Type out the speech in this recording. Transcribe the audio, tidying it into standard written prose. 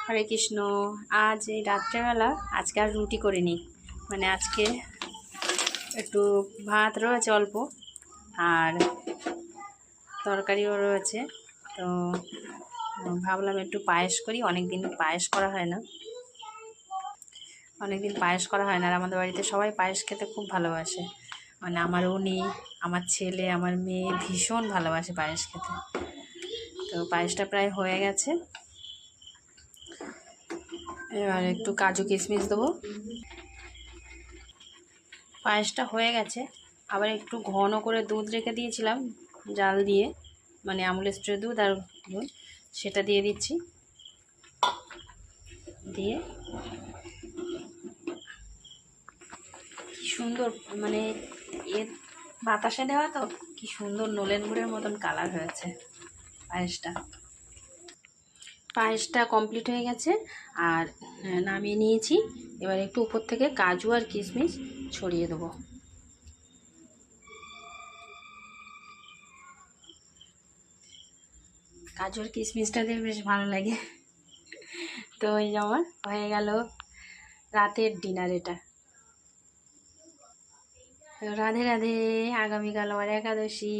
হরে কৃষ্ণ। আজ এই রাত্রেবেলা আজকে আর রুটি করিনি, মানে আজকে একটু ভাত রয়েছে অল্প, আর তরকারিও রয়েছে। তো ভাবলাম একটু পায়েস করি, অনেকদিন পায়েস করা হয় না, আর আমাদের বাড়িতে সবাই পায়েস খেতে খুব ভালোবাসে। মানে আমার উনি, আমার ছেলে, আমার মেয়ে ভীষণ ভালোবাসে পায়েস খেতে। তো পায়েসটা প্রায় হয়ে গেছে, এবার একটু কাজু কিশমিশ দেবো। পায়েসটা হয়ে গেছে, আবার একটু ঘন করে দুধ রেখে দিয়েছিলাম জাল দিয়ে, মানে আমুল স্প্রে দুধ আর দুধ, সেটা দিয়ে দিচ্ছি। দিয়ে কি সুন্দর, মানে এর বাতাসে দেওয়া তো কি সুন্দর নলেন গুড়ের মতন কালার হয়েছে পায়েসটা। পায়েসটা কমপ্লিট হয়ে গেছে আর নামিয়ে নিয়েছি। এবার একটু উপর থেকে কাজু আর কিশমিশ ছড়িয়ে দেবো। কাজু আর কিশমিশটা দিয়ে বেশ ভালো লাগে। তো এই আমার হয়ে গেল রাতের ডিনার এটা। তো রাধে রাধে, আগামীকাল আবার একাদশী।